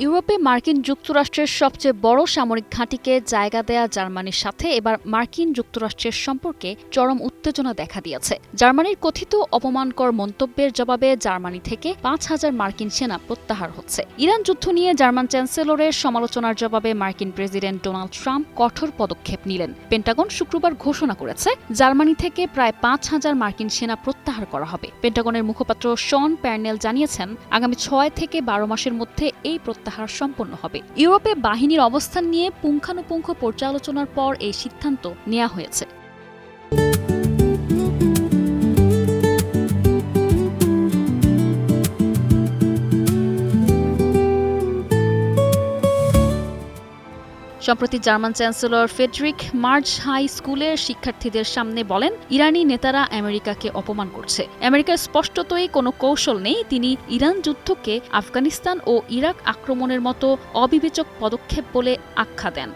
ইউরোপে মার্কিন যুক্তরাষ্ট্রের সবচেয়ে বড় সামরিক ঘাঁটিকে জায়গা দেয়া জার্মানির সাথে এবার মার্কিন যুক্তরাষ্ট্রের সম্পর্কে চরম উত্তেজনা দেখা দিয়েছে। জার্মানির কথিত অপমানকর মন্তব্যের জবাবে জার্মানি থেকে ৫,০০০ মার্কিন সেনা প্রত্যাহার হচ্ছে। ইরান যুদ্ধ নিয়ে জার্মান চ্যান্সেলরের সমালোচনার জবাবে মার্কিন প্রেসিডেন্ট ডোনাল্ড ট্রাম্প কঠোর পদক্ষেপ নিলেন। পেন্টাগন শুক্রবার ঘোষণা করেছে জার্মানি থেকে প্রায় ৫,০০০ মার্কিন সেনা প্রত্যাহার করা হবে। পেন্টাগনের মুখপাত্র শন প্যারনেল জানিয়েছেন, আগামী ৬ থেকে ১২ মাসের মধ্যে এই প্রত্যাহার সম্পন্ন হবে। ইউরোপে বাহিনীর অবস্থান নিয়ে পুঙ্খানুপুঙ্খ পর্যালোচনার পর এই সিদ্ধান্ত নেওয়া হয়েছে। সম্প্রতি German chancellor Friedrich Merz high স্কুলের শিক্ষার্থীদের সামনে বলেন, ইরানি নেতারা আমেরিকাকে অপমান করছে। আমেরিকার স্পষ্টতই কোনো কৌশল নেই। তিনি ইরান যুদ্ধকে আফগানিস্তান ও ইরাক আক্রমণের মতো অবিবেচক পদক্ষেপ বলে আখ্যা দেন।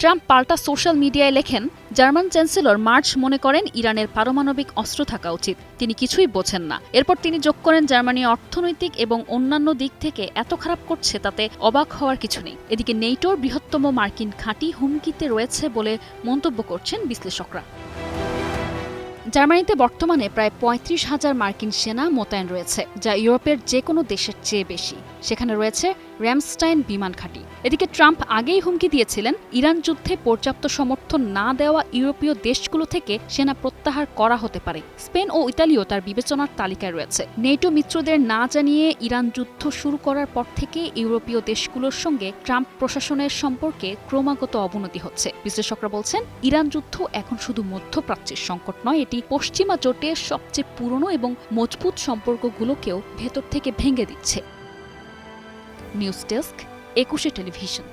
ট্রাম্প পাল্টা সোশ্যাল মিডিয়ায় লেখেন, জার্মান চ্যান্সেলর মার্চ মনে করেন ইরানের পারমাণবিক অস্ত্র থাকা উচিত। তিনি কিছুই বোঝেন না। এরপর তিনি যোগ করেন, জার্মানি অর্থনৈতিক এবং অন্যান্য দিক থেকে এত খারাপ করছে তাতে অবাক হওয়ার কিছু নেই। এদিকে নেটোর বৃহত্তম মার্কিন ঘাঁটি হুমকিতে রয়েছে বলে মন্তব্য করছেন বিশ্লেষকরা। জার্মানিতে বর্তমানে প্রায় ৩৫,০০০ মার্কিন সেনা মোতায়েন রয়েছে, যা ইউরোপের যে কোনো দেশের চেয়ে বেশি। সেখানে রয়েছে র্যামস্টাইন বিমান ঘাঁটি। এদিকে ট্রাম্প আগেই হুমকি দিয়েছিলেন, ইরান যুদ্ধে পর্যাপ্ত সমর্থন না দেওয়া ইউরোপীয় দেশগুলো থেকে সেনা প্রত্যাহার করা হতে পারে। স্পেন ও ইতালিও তার বিবেচনার তালিকায় রয়েছে। নেটো মিত্রদের না জানিয়ে ইরান যুদ্ধ শুরু করার পর থেকে ইউরোপীয় দেশগুলোর সঙ্গে ট্রাম্প প্রশাসনের সম্পর্কে ক্রমাগত অবনতি হচ্ছে। বিশ্লেষকরা বলছেন, ইরান যুদ্ধ এখন শুধু মধ্যপ্রাচ্যের সংকট নয়, এটি পশ্চিমা জোটের সবচেয়ে পুরনো এবং মজবুত সম্পর্কগুলোকেও ভেতর থেকে ভেঙে দিচ্ছে। News desk, ২১ television.